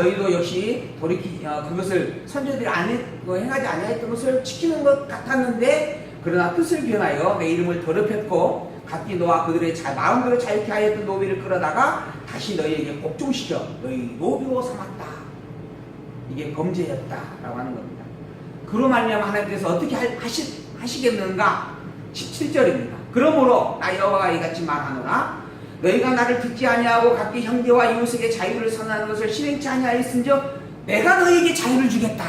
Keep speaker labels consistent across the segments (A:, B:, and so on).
A: 너희도 역시 그것을 선조들이 행하지 아니하였던 것을 지키는 것 같았는데 그러나 뜻을 변하여 내 이름을 더럽혔고 각기 너와 그들의 마음대로 자유케 하였던 노비를 끌어다가 다시 너희에게 복종시켜 너희 노비로 삼았다. 이게 범죄였다라고 하는 겁니다. 그로 말미암아 하나님께서 어떻게 하시겠는가? 17절입니다. 그러므로 나 여호와가 이같이 말하노라. 너희가 나를 듣지 아니하고 각기 형제와 이웃에게 자유를 선언하는 것을 실행치 아니하였은즉 내가 너희에게 자유를 주겠다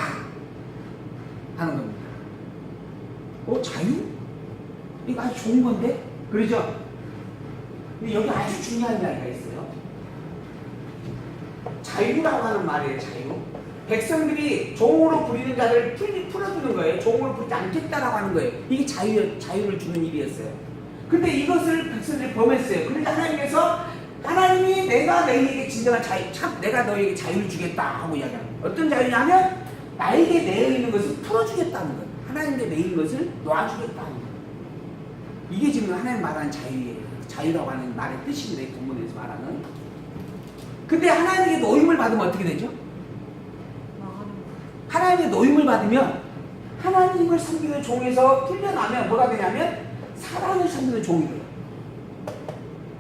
A: 하는 겁니다. 자유? 이거 아주 좋은 건데? 그러죠? 근데 여기 아주 중요한 이야기가 있어요. 자유라고 하는 말이에요. 자유. 백성들이 종으로 부리는 자를 풀어주는 거예요. 종으로 부리지 않겠다라고 하는 거예요. 이게 자유를 주는 일이었어요. 근데 이것을 백성들이 범했어요. 그러니까 하나님이 내가 너희에게 진정한 내가 너희에게 자유를 주겠다 하고 이야기합니다. 어떤 자유냐면 나에게 내어 있는 것을 풀어주겠다는 거예요. 하나님께 내어 있는 것을 놓아주겠다는 거예요. 이게 지금 하나님 말하는 자유예요. 자유라고 하는 말의 뜻입니다. 이 본문에서 말하는. 근데 하나님에게 노임을 받으면 어떻게 되죠? 하나님의 노임을 받으면 하나님을 섬기는 종에서 풀려나면 뭐가 되냐면 사람을 섬기는 종이 돼요.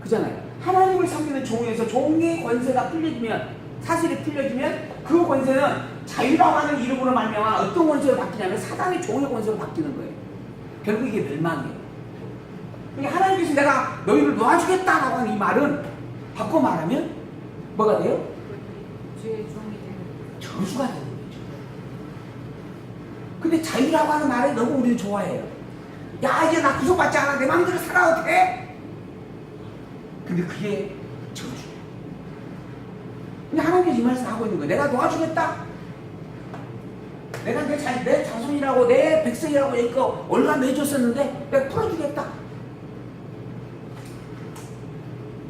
A: 그잖아요. 하나님을 섬기는 종에서 종의 권세가 풀려지면, 사실이 풀려지면 그 권세는 자유라고 하는 이름으로 말미암아 어떤 권세로 바뀌냐면 사단의 종의 권세로 바뀌는 거예요. 결국 이게 멸망이에요. 그러니까 하나님께서 내가 너희를 놓아주겠다라고 하는 이 말은 바꿔 말하면 뭐가 돼요? 저주가 되는 거죠. 근데 자유라고 하는 말을 너무 우리는 좋아해요. 야, 이제 나 구속받지 않아. 내 마음대로 살아도 돼. 근데 그게 저주예요. 근데 하나님께서 이 말씀을 하고 있는 거예요. 내가 도와주겠다. 내가 내 자손이라고 내 백성이라고 이거 올라매줬었는데 내가 풀어주겠다.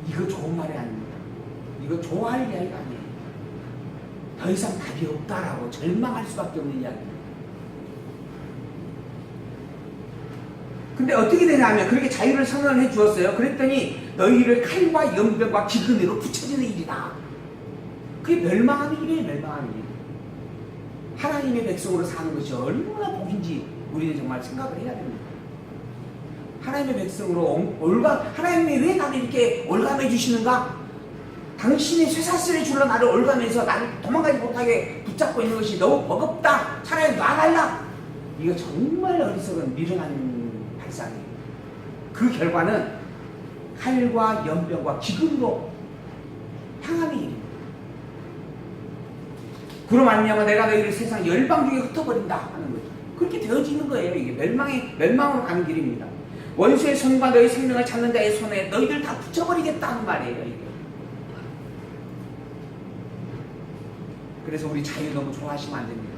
A: 이거 좋은 말이 아닙니다. 이거 좋아할 이야기가 아니에요. 더 이상 답이 없다라고 절망할 수밖에 없는 이야기입니다. 근데 어떻게 되냐면 그렇게 자유를 선언해 주었어요. 그랬더니 너희를 칼과 연병과 기근으로 붙여지는 일이다. 그게 멸망하는 일이에요. 멸망하는 일. 하나님의 백성으로 사는 것이 얼마나 복인지 우리는 정말 생각을 해야 됩니다. 하나님의 백성으로 하나님이 왜 나를 이렇게 올감해 주시는가? 당신의 쇠사슬에 줄러 나를 올감해서 나를 도망가지 못하게 붙잡고 있는 것이 너무 버겁다. 차라리 놔달라. 이거 정말 어리석은 미련한 발상이에요. 그 결과는 칼과 연병과 기근으로 향하는 일입니다. 그로 말미암아 내가 너희를 세상 열방 중에 흩어버린다 하는 거죠. 그렇게 되어지는 거예요. 이게 멸망으로 가는 길입니다. 원수의 손과 너희 생명을 찾는 자의 손에 너희들 다 붙여버리겠다 하는 말이에요. 이게. 그래서 우리 자유 너무 좋아하시면 안 됩니다.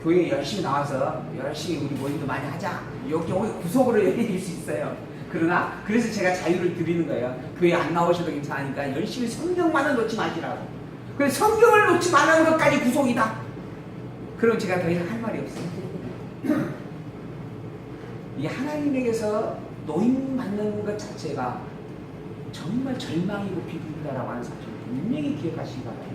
A: 교회 열심히 나와서 열심히 우리 모임도 많이 하자. 여기 구속으로 열릴 수 있어요. 그래서 제가 자유를 드리는 거예요. 교회 안 나오셔도 괜찮으니까 열심히 성경만은 놓지 마시라고. 그래서 성경을 놓지 말라는 것까지 구속이다. 그럼 제가 더 이상 할 말이 없어요. 이 하나님에게서 노임 받는 것 자체가 정말 절망이고 비극이다라고 하는 사실을 분명히 기억하시기 바랍니다.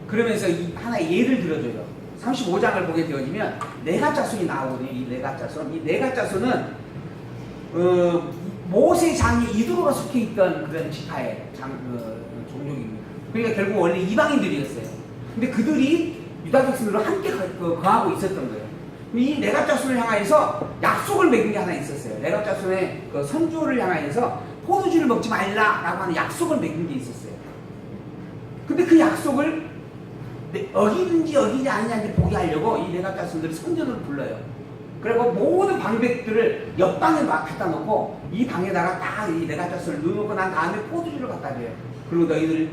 A: 그러면서 하나의 예를 들어줘요. 35장을 보게 되어지면 네가짜손이 나오거든요. 이 네가짜손은 모세 장이 이두로가 속해 있던 그런 지파의 종족입니다. 그러니까 결국 원래 이방인들이었어요. 근데 그들이 유다 백성들로 함께 거하고 있었던 거예요. 이 네가짜손을 향하여서 약속을 맺은 게 하나 있었어요. 네가짜손의 그 선조를 향하여서 포도주를 먹지 말라라고 하는 약속을 맺은 게 있었어요. 근데 그 약속을 어기든지 어기지 않느냐를 보게 하려고 이 네가짜손들이 선전을 불러요. 그리고 모든 방백들을 옆방에 막 갖다 놓고 이 방에다가 딱 이 네가짜손을 넣어놓고 난 다음에 포도주를 갖다 줘요. 그리고 너희들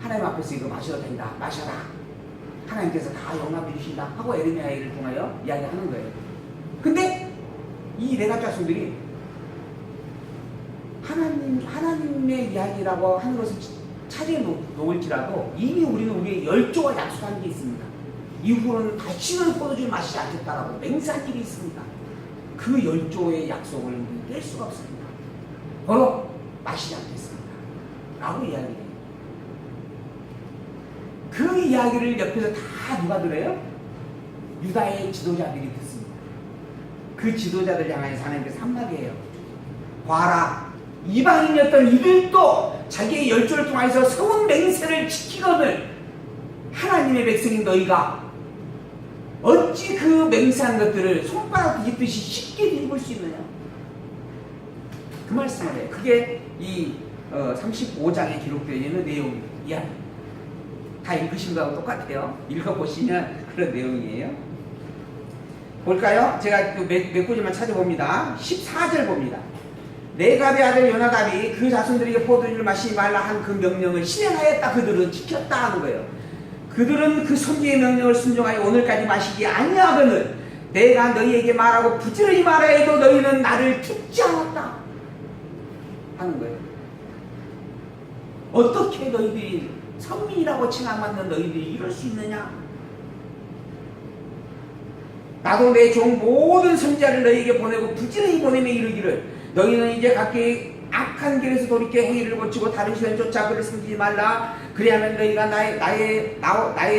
A: 하나님 앞에서 이거 마셔도 된다. 마셔라. 하나님께서 다 용납해 주신다 하고 에르미야를 통하여 이야기하는 거예요. 근데 이 네가짜손들이 하나님의 이야기라고 하는 것을 차지해 놓을지라도 이미 우리는 우리의 열조와 약속한 게 있습니다. 이후로는 다시는 포도주를 마시지 않겠다라고 맹세한 일이 있습니다. 그 열조의 약속을 깰 수가 없습니다. 바로 아시지 않겠습니까? 라고 이야기해요. 그 이야기를 옆에서 다 누가 들어요? 유다의 지도자들이 듣습니다. 그 지도자들 향해서 하나님께서 한마디예요. 봐라, 이방인이었던 이들도 자기의 열조를 통해서 서운 맹세를 지키거늘 하나님의 백성인 너희가 어찌 그 맹세한 것들을 손바닥 뒤집듯이 쉽게 뒤집을 수 있느냐? 그 말씀을 해요. 그게 이 35장에 기록되어 있는 내용입니다. 이야기. 다 읽으신 거하고 똑같아요. 읽어보시면 그런 내용이에요. 볼까요? 제가 몇 구절만 찾아봅니다. 14절 봅니다. 레갑의 아들 요나답이 그 자손들에게 포도주를 마시지 말라 한 그 명령을 실행하였다. 그들은 지켰다 하는 거예요. 그들은 그 선지의 명령을 순종하여 오늘까지 마시지 아니하거늘 내가 너희에게 말하고 부지런히 말하여도 너희는 나를 듣지 않았다 하는 거예요. 어떻게 너희들이 선민이라고 칭함받는 너희들이 이럴 수 있느냐? 나도 내 종 모든 선지자를 너희에게 보내고 부지런히 보내며 이르기를 너희는 이제 각기 악한 길에서 돌이켜 행위를 고치고 다른 신을 쫓아 그를 섬기지 말라. 그리하면 너희가 나의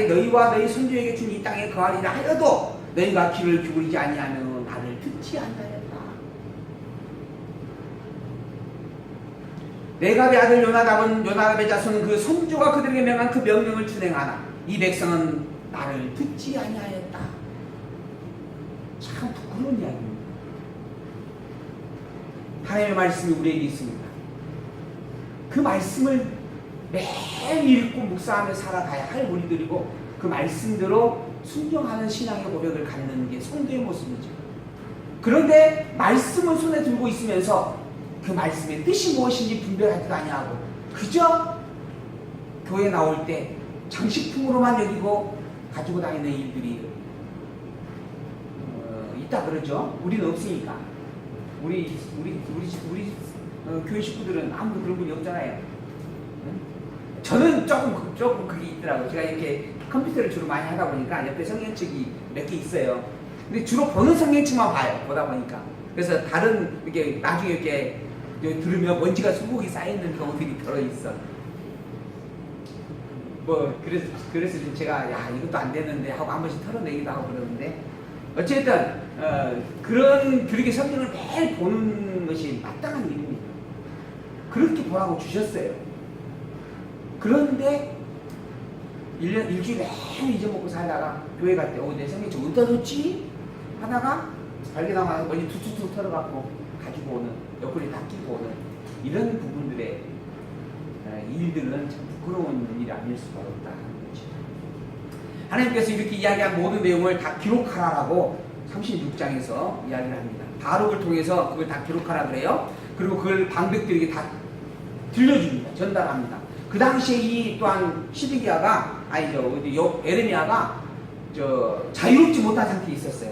A: 너희와 너희 손주에게 준 이 땅에 거하리라 하여도 너희가 귀를 기울이지 아니하면 나를 듣지 않나였다. 레갑의 아들 요나답의 자손은 그 손주가 그들에게 명한 그 명령을 준행하나 이 백성은 나를 듣지 아니하였다. 참 부끄러운 이야기입니다. 하나님의 말씀이 우리에게 있습니다. 그 말씀을 매일 읽고 묵상하며 살아가야 할 우리들이고 그 말씀대로 순종하는 신앙의 고백을 갖는 게 성도의 모습이죠. 그런데 말씀을 손에 들고 있으면서 그 말씀의 뜻이 무엇인지 분별하지도 아니하고 그저 교회 나올 때 장식품으로만 여기고 가지고 다니는 일들이 있다 그러죠. 우리는 없으니까. 우리 교회 식구들은 아무도 그런 분이 없잖아요. 저는 조금 그게 있더라고요. 제가 이렇게 컴퓨터를 주로 많이 하다 보니까 옆에 성경책이 몇 개 있어요. 근데 주로 보는 성경책만 봐요. 보다 보니까. 그래서 다른 이렇게 나중에 이렇게 들으면 먼지가 수북이 쌓여있는 경우들이 들어있어. 그래서 제가 이것도 안 되는데 하고 한 번씩 털어내기도 하고 그러는데 어쨌든 그렇게 성경을 매일 보는 것이 마땅한 일입니다. 그렇게 보라고 주셨어요. 그런데 일주일 내내 잊어먹고 살다가 교회 갈 때 내 성경책 어디다 뒀지? 하다가 발견하고 먼지 툭툭툭 털어갖고 가지고 오는 옆구리 다 끼고 오는 이런 부분들의 일들은 참 부끄러운 일이 아닐 수가 없다. 하나님께서 이렇게 이야기한 모든 내용을 다 기록하라라고 36장에서 이야기를 합니다. 바룩을 통해서 그걸 다 기록하라 그래요. 그리고 그걸 방백들에게 다 들려줍니다. 전달합니다. 그 당시에 이 또한 에레미야가 자유롭지 못한 상태에 있었어요.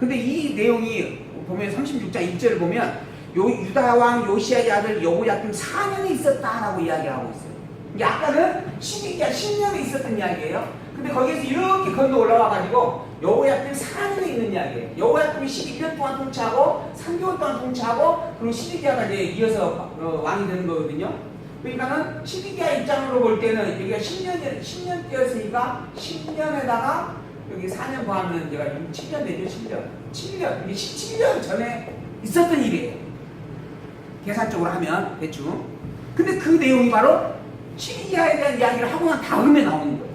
A: 근데 이 내용이 보면 36장 1절을 보면 유다 왕 요시야의 아들 여호야김 4년에 있었다라고 이야기하고 있어요. 이게 아까는 10년에 있었던 이야기예요. 근데 거기에서 이렇게 건너 올라와가지고 여호야김 4년에 있는 이야기예요. 여호야김이 11년 동안 통치하고 3개월 동안 통치하고 그리고 시드기야가 이제 이어서 왕이 되는 거거든요. 그러니까는 시드기야 입장으로 볼 때는 여기가 10년 뛰었으니까 10년에다가 여기 4년 더하면 제가 7년 되죠. 7년. 이게 17년 전에 있었던 일이에요. 계산적으로 하면 대충. 근데 그 내용이 바로 시드기야에 대한 이야기를 하고 난 다음에 나오는 거예요.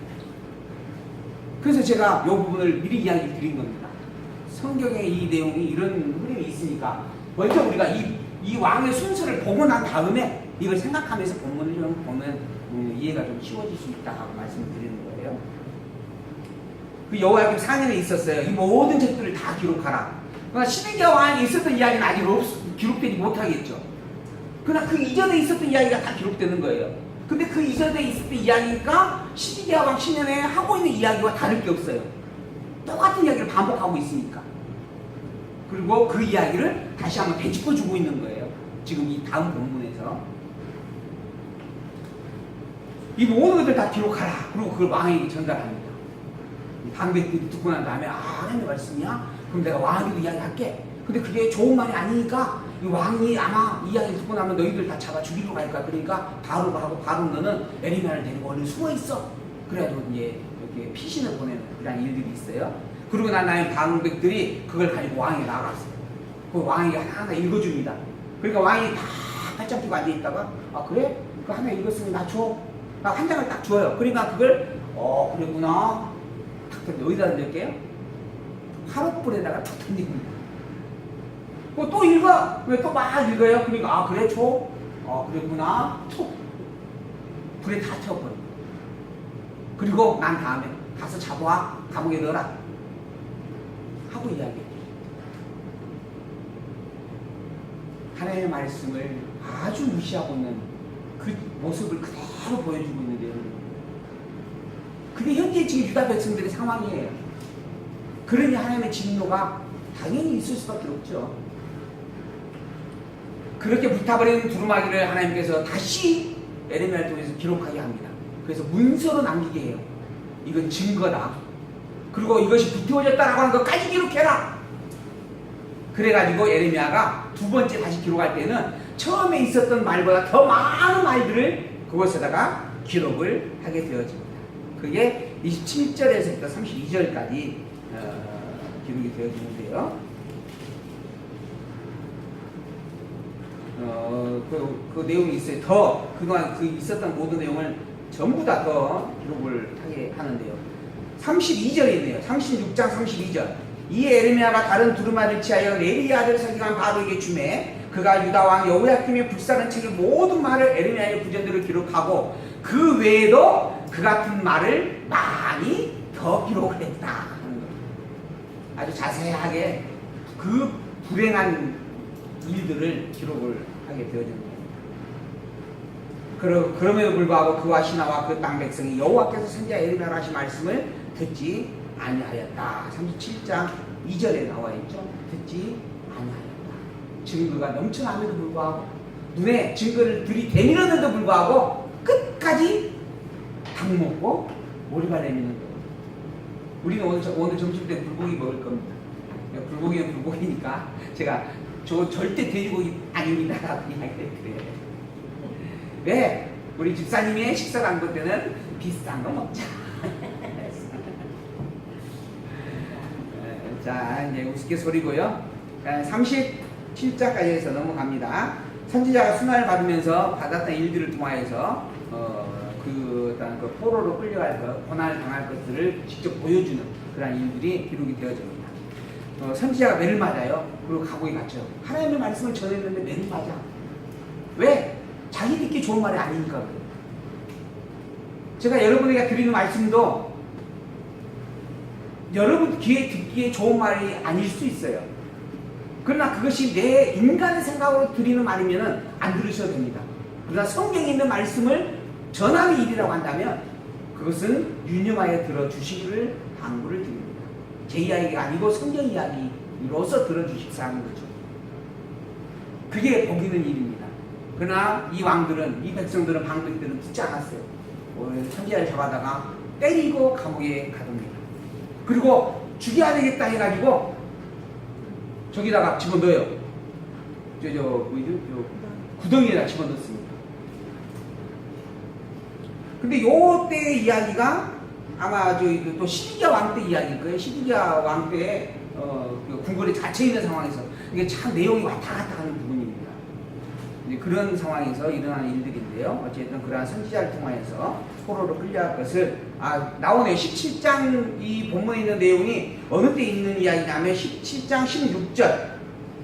A: 그래서 제가 이 부분을 미리 이야기 드린 겁니다. 성경에 이 내용이 이런 흐름이 있으니까 먼저 우리가 이 왕의 순서를 보고 난 다음에 이걸 생각하면서 본문을 좀 보면 이해가 좀 쉬워질 수 있다 하고 말씀을 드리는 거예요. 그 여호야김 4년에 있었어요. 이 모든 책들을 다 기록하라. 그러나 시드기야 왕이 있었던 이야기는 아직 기록되지 못하겠죠. 그러나 그 이전에 있었던 이야기가 다 기록되는 거예요. 근데 그 이전에 있었던 이야기가 시드기야 왕 10년에 하고 있는 이야기와 다를 게 없어요. 똑같은 이야기를 반복하고 있으니까. 그리고 그 이야기를 다시 한번 되짚어주고 있는 거예요. 지금 이 다음 본문에서. 이 모든 것들 다 기록하라. 그리고 그걸 왕에게 전달합니다. 방백들이 듣고 난 다음에 하나님의 말씀이야? 그럼 내가 왕에게도 이야기할게. 근데 그게 좋은 말이 아니니까 이 왕이 아마 이 이야기를 듣고 나면 너희들 다 잡아 죽이러 갈 거야. 그러니까 바로 가고 바로 너는 에리미야를 데리고 얼른 숨어 있어. 그래가지고 이제 이렇게 피신을 보내는 그런 일들이 있어요. 그리고 난 나의 방백들이 그걸 가지고 왕에게 나갔어요. 그 왕에게 하나하나 읽어줍니다. 그러니까 왕이 다 팔짱 끼고 앉아있다가 아 그래? 그거 하나 읽었으니 나 줘. 나 한 장을 딱 줘요. 그러니까 그걸 그랬구나. 탁 여기다 던질게요. 화롯불에다가 탁 던집니다. 또 읽어. 왜 또 막 읽어요? 그러니까 아 그래 줘. 그랬구나. 툭 불에 다 태워버려. 그리고 난 다음에 가서 잡아와 감옥에 넣어라 하고 이야기해. 하나님의 말씀을 아주 무시하고 있는 그 모습을 그대로 보여주고 있는데요. 그게 현재 지금 유다 백성들의 상황이에요. 그러니 하나님의 진노가 당연히 있을 수밖에 없죠. 그렇게 불타버린 두루마기를 하나님께서 다시 에레미야를 통해서 기록하게 합니다. 그래서 문서로 남기게 해요. 이건 증거다. 그리고 이것이 불태워졌다라고 하는 것까지 기록해라. 그래가지고 에레미야가 두 번째 다시 기록할 때는 처음에 있었던 말보다 더 많은 말들을 그것에다가 기록을 하게 되어집니다. 그게 27절에서부터 32절까지 기록이 되어지는데요. 그 내용이 있어요. 더 그동안 그 있었던 모든 내용을 전부 다 더 기록을 하게 하는데요. 32절에 있네요. 36장 32절. 이에 에레미야가 다른 두루마리를 취하여 네리의 아들 서기관 바로에게 주매 그가 유다 왕 여호야김의 불사른 책의 모든 말을 에레미야의 부전들을 기록하고 그 외에도 그 같은 말을 많이 더 기록을 했다 하는 거예요. 아주 자세하게 그 불행한 일들을 기록을 하게 되어진 거예요. 그럼에도 불구하고 그와 신하와 그 땅 백성이 여호와께서 선지자 에레미야로 하신 말씀을 듣지 아니하였다. 37장 2절에 나와 있죠. 듣지 아니하였다. 증거가 넘쳐남에도 불구하고 눈에 증거를 들이대밀었는데도 불구하고 끝까지 닭 먹고 머리가 내미는 거예요. 우리는 오늘 점심 때 불고기 먹을 겁니다. 불고기는 불고기니까 제가 저 절대 돼지고기 아닙니다 라고 이야기를 드려요. 왜? 우리 집사님의 식사를 안 볼 때는 비싼 거 먹자. 자, 이제 우스갯소리고요. 37장까지 해서 넘어갑니다. 선지자가 순환을 받으면서 받았던 일들을 통하여서 그 포로로 끌려갈 것, 고난을 당할 것들을 직접 보여주는 그런 일들이 기록이 되어집니다. 선지자가 매를 맞아요. 그리고 감옥에 갇혀요. 하나님의 말씀을 전했는데 매를 맞아. 왜? 자기 듣기 좋은 말이 아니니까 그래요. 제가 여러분에게 드리는 말씀도 여러분 귀에 듣기에 좋은 말이 아닐 수 있어요. 그러나 그것이 내 인간의 생각으로 드리는 말이면 안 들으셔도 됩니다. 그러나 성경에 있는 말씀을 전하는 일이라고 한다면 그것은 유념하여 들어주시기를 당부를 드립니다. 제 이야기가 아니고 성경 이야기로서 들어주십사 하는 거죠. 그게 복 있는 일입니다. 그러나 이 왕들은, 이 백성들은, 방백들은 듣지 않았어요. 선지자를 잡아다가 때리고 감옥에 가둡니다. 그리고 죽여야 되겠다 해가지고 저기다가 집어넣어요. 구덩이에다 집어넣습니다. 근데 요 때의 이야기가 아마 또 시디기야 왕 때 이야기일 거예요. 시디기야 왕 때 그 궁궐에 갇혀 있는 상황에서 이게 참 내용이 왔다 갔다 하는 부분입니다. 이제 그런 상황에서 일어나는 일들인데요. 어쨌든 그러한 선지자를 통하여서 포로로 끌려갈 것을 나오네요. 17장 이 본문에 있는 내용이 어느 때 있는 이야기냐면 17장 16절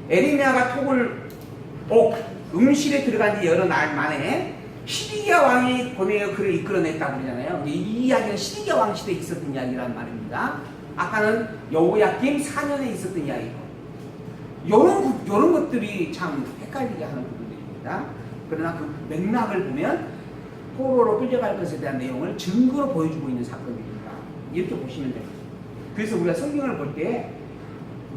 A: 에레미야가 톡을 음실에 들어간 지 여러 날 만에 시디기야 왕이 보내어 그를 이끌어냈다고 그러잖아요. 이 이야기는 시디기야 왕 시대에 있었던 이야기란 말입니다. 아까는 여호야김 4년에 있었던 이야기고 요런 것들이 참 헷갈리게 하는 부분들입니다. 그러나 그 맥락을 보면 포로로 끌려갈 것에 대한 내용을 증거로 보여주고 있는 사건입니다. 이렇게 보시면 됩니다. 그래서 우리가 성경을 볼 때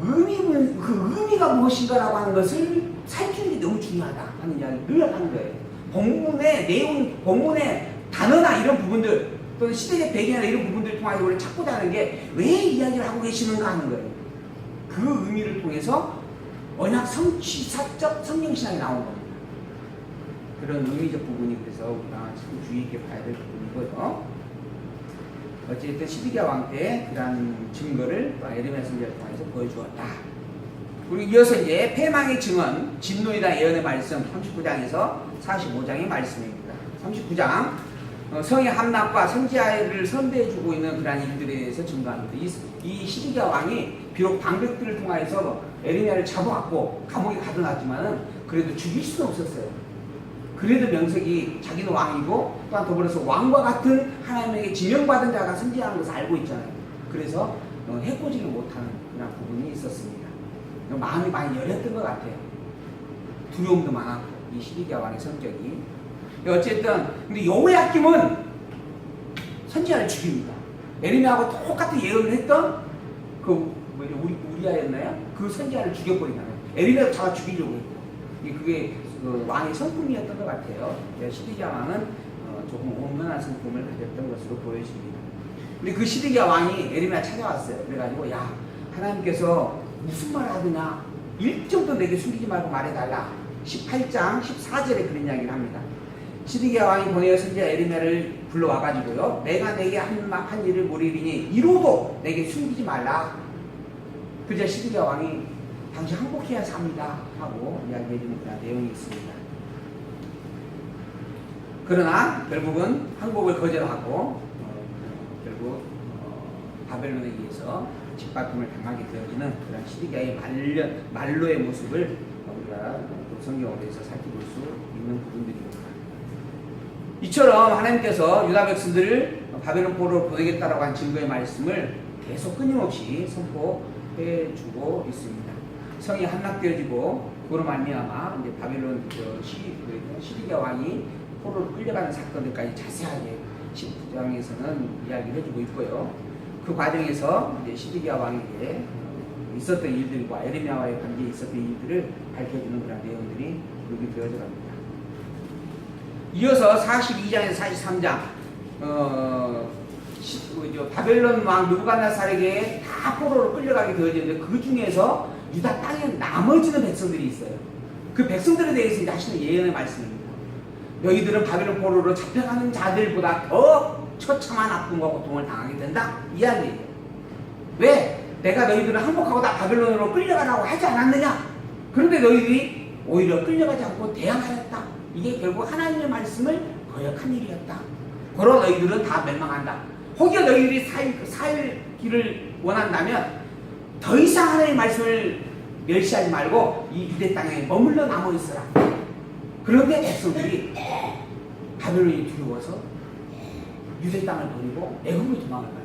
A: 그 의미가 무엇인가라고 하는 것을 살피는 게 너무 중요하다 하는 이야기를 늘 하는 거예요. 본문의 내용, 본문의 단어나 이런 부분들 또는 시대의 배경이나 이런 부분들을 통해서 우리가 찾고자 하는 게 왜 이야기를 하고 계시는가 하는 거예요. 그 의미를 통해서 언약 성취사적 성경신앙이 나온 겁니다. 그런 의미적 부분이 그래서 우리가 참 주의 있게 봐야 될 부분이고요. 어쨌든 시드기야 왕 때 그러한 증거를 에르미야 선지자를 통해서 보여주었다. 그리고 이어서 이제 패망의 증언, 진노이다 예언의 말씀 39장에서 45장의 말씀입니다. 39장 성의 함락과 선지자를 선대해주고 있는 그러한 일들에 대해서 증거합니다. 이 시드기야 왕이 비록 방백들을 통하여서 에르미야를 잡아왔고 감옥에 가둬놨지만은 그래도 죽일 수는 없었어요. 그래도 명색이 자기는 왕이고 또한 더불어서 왕과 같은 하나님에게 지명받은 자가 선지하는 것을 알고 있잖아요. 그래서 해코지를 못하는 그런 부분이 있었습니다. 마음이 많이 열렸던 것 같아요. 두려움도 많았고 이 시드기야 왕의 성격이. 어쨌든 근데 여호야김은 선지자를 죽입니다. 에르미야하고 똑같은 예언을 했던 그 우리아였나요? 그 선지자를 죽여버리잖아요. 에르미야도 잡아 죽이려고 했고 그게 그 왕의 성품이었던 것 같아요. 시드기야 왕은 조금 온건한 성품을 가졌던 것으로 보여집니다. 근데 그 시드기야 왕이 에르미야 찾아왔어요. 그래가지고 야 하나님께서 무슨 말을 하느냐 1점도 내게 숨기지 말고 말해달라. 18장 14절에 그런 이야기를 합니다. 시드기야 왕이 보내어 선지자 에르미야를 불러와가지고요. 내가 내게 한 일을 모르리니 이로도 내게 숨기지 말라. 그저 시드기야 왕이 당신 항복해야 삽니다 하고 이야기해주는 그런 내용이 있습니다. 그러나 결국은 항복을 거절하고 결국 바벨론에 의해서 짓밟힘을 당하게 되어지는 그런 시드기야의 말로의 모습을 우리가 성경에서 살펴볼 수 있는 부분들입니다. 이처럼 하나님께서 유다 백성들을 바벨론 포로로 보내겠다라고 한 증거의 말씀을 계속 끊임없이 선포해주고 있습니다. 성이 함락되어지고 그로 말미암아 이제 바벨론 시드기야 왕이 포로로 끌려가는 사건들까지 자세하게 19장에서는 이야기를 해주고 있고요. 그 과정에서 이제 시드기야 왕에게 있었던 일들과 에르미야와의 관계에 있었던 일들을 밝혀주는 그런 내용들이 여기 되어져 갑니다. 이어서 42장에서 43장 바벨론 왕 느부갓네살에게 다 포로로 끌려가게 되어지는데 그 중에서 유다 땅에 나머지는 백성들이 있어요. 그 백성들에 대해서 이제 하시는 예언의 말씀입니다. 너희들은 바벨론 포로로 잡혀가는 자들보다 더 처참한 아픔과 고통을 당하게 된다. 이야기예요. 왜? 내가 너희들은 항복하고 다 바벨론으로 끌려가라고 하지 않았느냐? 그런데 너희들이 오히려 끌려가지 않고 대항하였다. 이게 결국 하나님의 말씀을 거역한 일이었다. 그러 너희들은 다 멸망한다. 혹여 너희들이 살기를 원한다면 더 이상 하나님의 말씀을 멸시하지 말고 이 유대 땅에 머물러 남아 있어라. 그런데 백성들이 바벨론이 두려워서 유대 땅을 버리고 애굽으로 도망을 가요.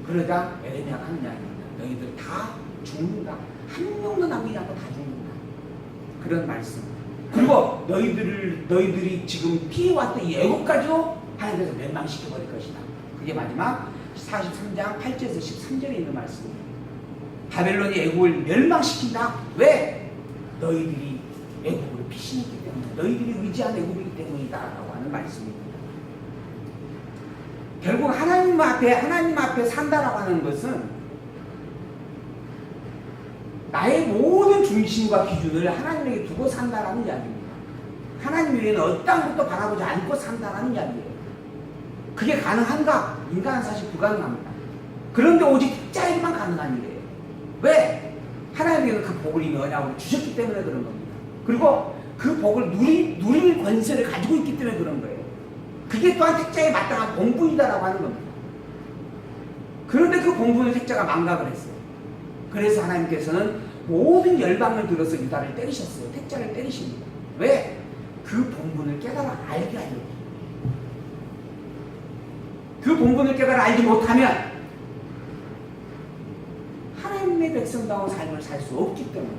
A: 그러자 에레미야가 하는 이야기입니다. 너희들 다 죽는다. 한 명도 남기지 않고 다 죽는다. 그런 말씀. 그리고 너희들이 지금 피해왔던 이 애국까지도 하나님께서 멸망시켜버릴 것이다. 그게 마지막 43장 8절에서 13절에 있는 말씀입니다. 바벨론이 애국을 멸망시킨다. 왜? 너희들이 애국으로 피신했기 때문에, 너희들이 의지한 애국이기 때문이다 라고 하는 말씀입니다. 결국 하나님 앞에 산다라고 하는 것은 나의 모든 중심과 기준을 하나님에게 두고 산다라는 이야기입니다. 하나님 외에는 어떤 것도 바라보지 않고 산다라는 이야기예요. 그게 가능한가? 인간은 사실 불가능합니다. 그런데 오직 택자에게만 가능한 일이에요. 왜? 하나님께서는 그 복을 이미 언약으로 주셨기 때문에 그런 겁니다. 그리고 그 복을 누릴 권세를 가지고 있기 때문에 그런 거예요. 그게 또한 택자에 마땅한 본분이다라고 하는 겁니다. 그런데 그 본분을 택자가 망각을 했어요. 그래서 하나님께서는 모든 열방을 들어서 유다를 때리셨어요. 택자를 때리십니다. 왜? 그 본분을 깨달아 알게 하려고. 그 본분을 깨달아 알지 못하면 하나님의 백성다운 삶을 살 수 없기 때문에.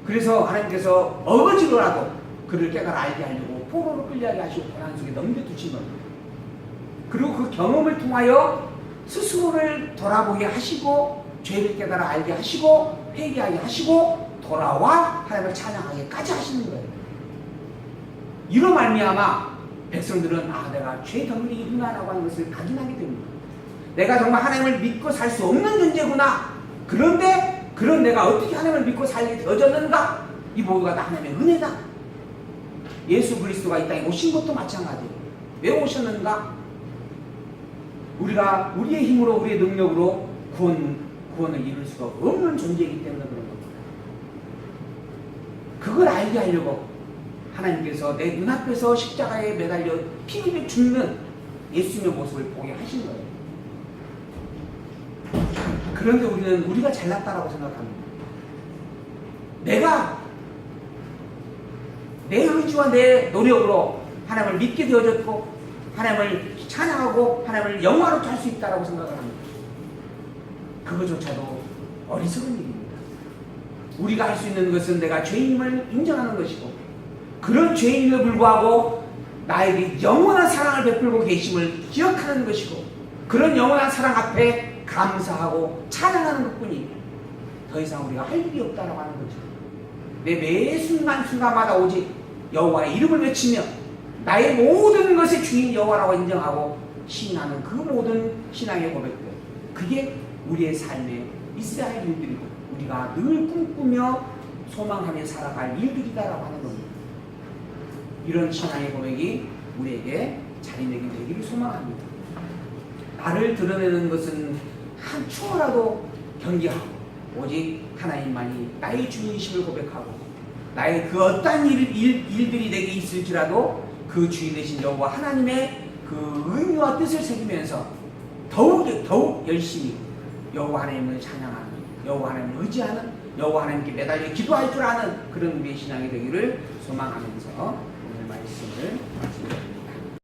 A: 그래서 하나님께서 어거지로라도 그를 깨달아 알게 하려고 포로로 끌려가게 하시고 고난 속에 넘겨두신 겁니다. 그리고 그 경험을 통하여 스스로를 돌아보게 하시고 죄를 깨달아 알게 하시고 회개하게 하시고 돌아와 하나님을 찬양하게까지 하시는 거예요. 이로 말미암아 백성들은 내가 죄 덩어리 이구나라고 하는 것을 각인하게 됩니다. 내가 정말 하나님을 믿고 살 수 없는 존재구나. 그런데 그런 내가 어떻게 하나님을 믿고 살게 되어졌는가? 이 모두가 다 하나님의 은혜다. 예수 그리스도가 이 땅에 오신 것도 마찬가지예요. 왜 오셨는가? 우리가 우리의 힘으로 우리의 능력으로 구원을 이룰 수가 없는 존재이기 때문에 그런 겁니다. 그걸 알게 하려고 하나님께서 내 눈앞에서 십자가에 매달려 피 흘려 죽는 예수님의 모습을 보게 하신 거예요. 그런데 우리는 우리가 잘났다라고 생각합니다. 내가 내 의지와 내 노력으로 하나님을 믿게 되어졌고 하나님을 찬양하고 하나님을 영화롭게 할 수 있다라고 생각을 합니다. 그것조차도 어리석은 일입니다. 우리가 할 수 있는 것은 내가 죄인임을 인정하는 것이고 그런 죄인임에도 불구하고 나에게 영원한 사랑을 베풀고 계심을 기억하는 것이고 그런 영원한 사랑 앞에 감사하고 찬양하는 것뿐이 더 이상 우리가 할 일이 없다라고 하는 거죠. 매 순간순간마다 오직 여호와의 이름을 외치며 나의 모든 것의 주인 여호와라고 인정하고 시인하는 그 모든 신앙의 고백들, 그게 우리의 삶의 이스라엘 일들이고 우리가 늘 꿈꾸며 소망하며 살아갈 일들이다라고 하는 겁니다. 이런 신앙의 고백이 우리에게 자리매김되기를 소망합니다. 나를 드러내는 것은 한 추호라도 경계하고 오직 하나님만이 나의 주인이심을 고백하고 나의 그 어떠한 일들이 내게 있을지라도 그 주인 되신 여호와 하나님의 그 의미와 뜻을 새기면서 더욱 열심히 여호와 하나님을 찬양하는, 여호와 하나님을 의지하는, 여호와 하나님께 매달려 기도할 줄 아는 그런 우리의 신앙이 되기를 소망하면서 오늘 말씀을